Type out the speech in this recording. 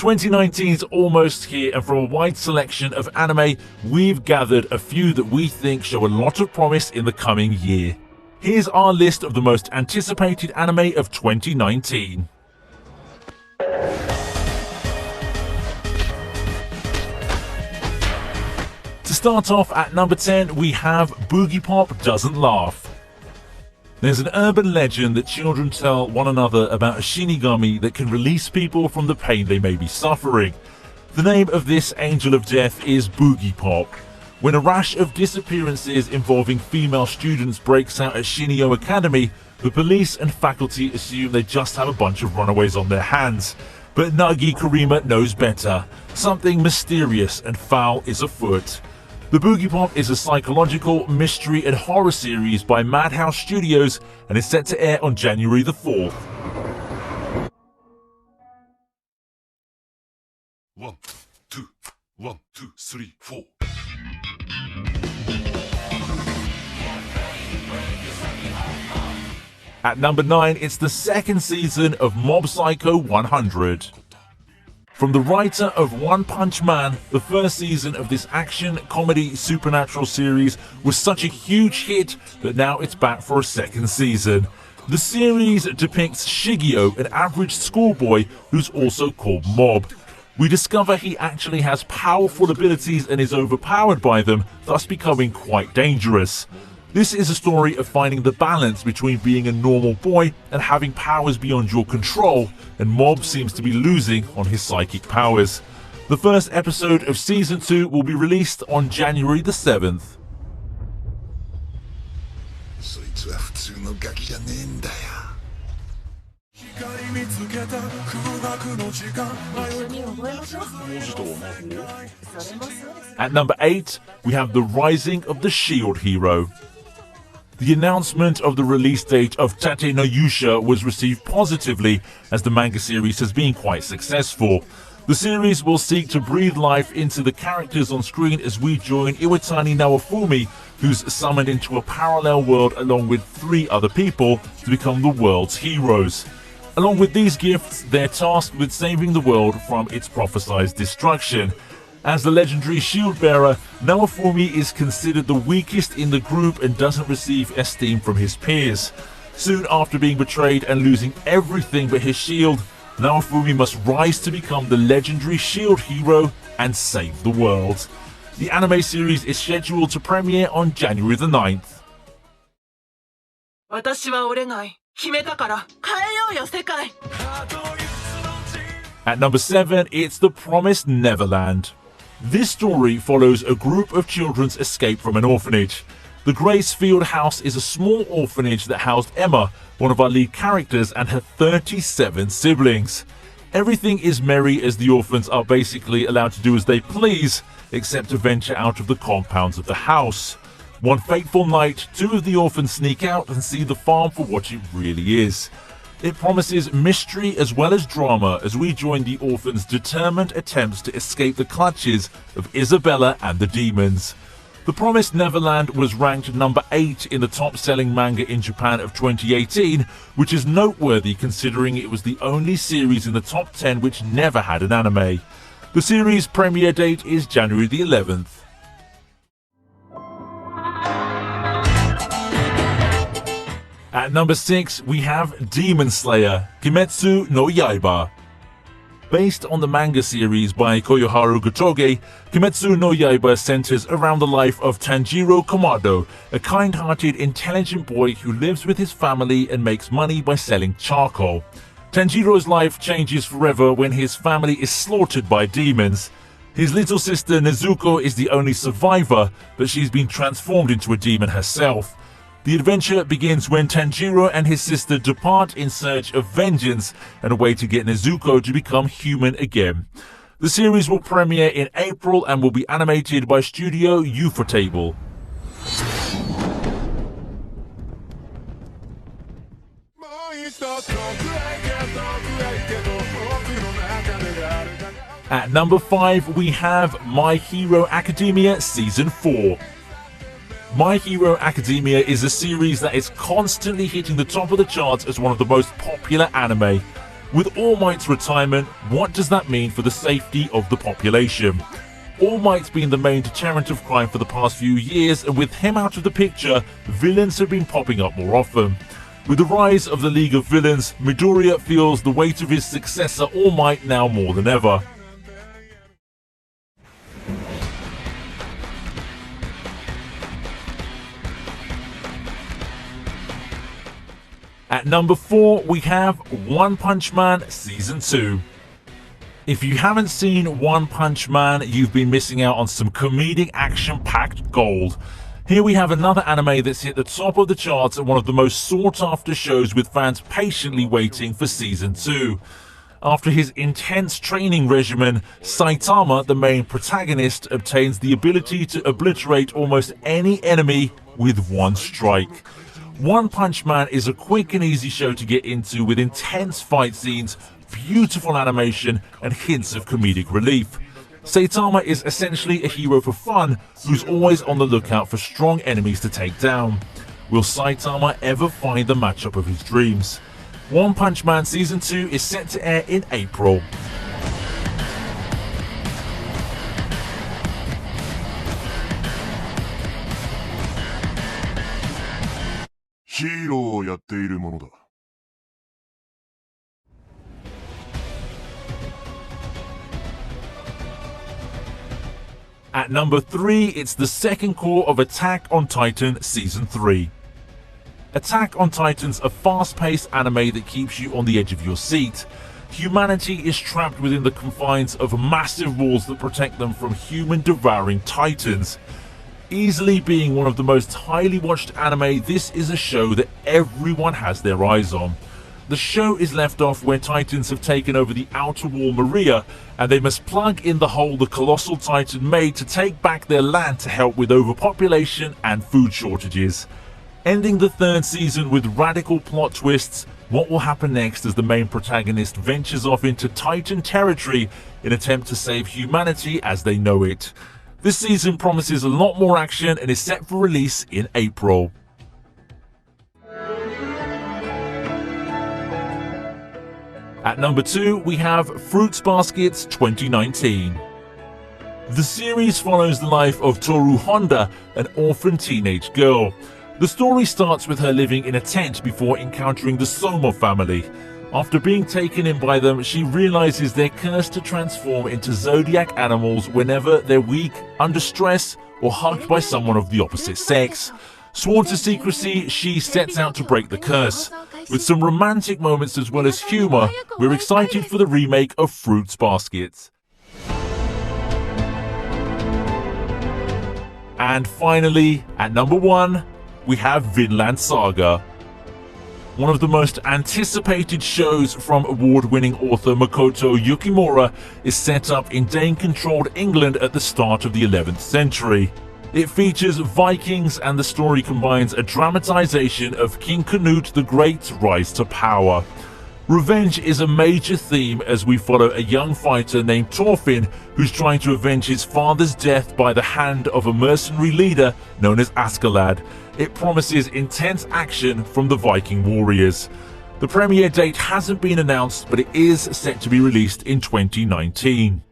2019's almost here, and from a wide selection of anime, we've gathered a few that we think show a lot of promise in the coming year. Here's our list of the most anticipated anime of 2019. To start off at number 10, we have Boogie Pop Doesn't Laugh. There's an urban legend that children tell one another about a shinigami that can release people from the pain they may be suffering. The name of this angel of death is Boogie Pop. When a rash of disappearances involving female students breaks out at Shinio Academy, the police and faculty assume they just have a bunch of runaways on their hands. But Nagi Karima knows better. Something mysterious and foul is afoot. The Boogie Pop is a psychological, mystery and horror series by Madhouse Studios and is set to air on January the 4th. 1, 2, 1, 2, 3, 4. At number 9, it's the second season of Mob Psycho 100. From the writer of One Punch Man, the first season of this action, comedy, supernatural series was such a huge hit that now it's back for a second season. The series depicts Shigeo, an average schoolboy who's also called Mob. We discover he actually has powerful abilities and is overpowered by them, thus becoming quite dangerous. This is a story of finding the balance between being a normal boy and having powers beyond your control, and Mob seems to be losing on his psychic powers. The first episode of Season 2 will be released on January the 7th. At number 8, we have The Rising of the Shield Hero. The announcement of the release date of Tate no Yusha was received positively, as the manga series has been quite successful. The series will seek to breathe life into the characters on screen as we join Iwatani Naofumi, who's summoned into a parallel world along with 3 other people to become the world's heroes. Along with these gifts, they're tasked with saving the world from its prophesied destruction. As the legendary shield bearer, Naofumi is considered the weakest in the group and doesn't receive esteem from his peers. Soon after being betrayed and losing everything but his shield, Naofumi must rise to become the legendary shield hero and save the world. The anime series is scheduled to premiere on January the 9th. At number 7, it's The Promised Neverland. This story follows a group of children's escape from an orphanage. The Gracefield House is a small orphanage that housed Emma, one of our lead characters, and her 37 siblings. Everything is merry as the orphans are basically allowed to do as they please, except to venture out of the compounds of the house. One fateful night, 2 of the orphans sneak out and see the farm for what it really is. It promises mystery as well as drama as we join the orphans' determined attempts to escape the clutches of Isabella and the demons. The Promised Neverland was ranked number 8 in the top-selling manga in Japan of 2018, which is noteworthy considering it was the only series in the top 10 which never had an anime. The series' premiere date is January the 11th. At number 6, we have Demon Slayer, Kimetsu no Yaiba. Based on the manga series by Koyoharu Gotoge, Kimetsu no Yaiba centers around the life of Tanjiro Kamado, a kind-hearted, intelligent boy who lives with his family and makes money by selling charcoal. Tanjiro's life changes forever when his family is slaughtered by demons. His little sister Nezuko is the only survivor, but she's been transformed into a demon herself. The adventure begins when Tanjiro and his sister depart in search of vengeance and a way to get Nezuko to become human again. The series will premiere in April and will be animated by Studio Ufotable. At number 5, we have My Hero Academia Season 4. My Hero Academia is a series that is constantly hitting the top of the charts as one of the most popular anime. With All Might's retirement, what does that mean for the safety of the population? All Might's been the main deterrent of crime for the past few years, and with him out of the picture, villains have been popping up more often. With the rise of the League of Villains, Midoriya feels the weight of his successor All Might now more than ever. At number 4, we have One Punch Man Season 2. If you haven't seen One Punch Man, you've been missing out on some comedic action-packed gold. Here we have another anime that's hit the top of the charts and one of the most sought-after shows, with fans patiently waiting for Season 2. After his intense training regimen, Saitama, the main protagonist, obtains the ability to obliterate almost any enemy with one strike. One Punch Man is a quick and easy show to get into, with intense fight scenes, beautiful animation, and hints of comedic relief. Saitama is essentially a hero for fun, who's always on the lookout for strong enemies to take down. Will Saitama ever find the matchup of his dreams? One Punch Man Season 2 is set to air in April. At number 3, it's the second core of Attack on Titan Season 3. Attack on Titan's a fast-paced anime that keeps you on the edge of your seat. Humanity is trapped within the confines of massive walls that protect them from human-devouring titans. Easily being one of the most highly watched anime, this is a show that everyone has their eyes on. The show is left off where titans have taken over the outer wall Maria, and they must plug in the hole the colossal titan made to take back their land to help with overpopulation and food shortages. Ending the third season with radical plot twists, what will happen next as the main protagonist ventures off into Titan territory in an attempt to save humanity as they know it. This season promises a lot more action and is set for release in April. At number 2, we have Fruits Basket's 2019. The series follows the life of Toru Honda, an orphan teenage girl. The story starts with her living in a tent before encountering the Soma family. After being taken in by them, she realizes they're cursed to transform into zodiac animals whenever they're weak, under stress, or hugged by someone of the opposite sex. Sworn to secrecy, she sets out to break the curse. With some romantic moments as well as humor, we're excited for the remake of Fruits Basket. And finally, at number 1, we have Vinland Saga. One of the most anticipated shows from award-winning author Makoto Yukimura is set up in Dane-controlled England at the start of the 11th century. It features Vikings, and the story combines a dramatization of King Canute the Great's rise to power. Revenge is a major theme as we follow a young fighter named Thorfinn, who's trying to avenge his father's death by the hand of a mercenary leader known as Askeladd. It promises intense action from the Viking warriors. The premiere date hasn't been announced, but it is set to be released in 2019.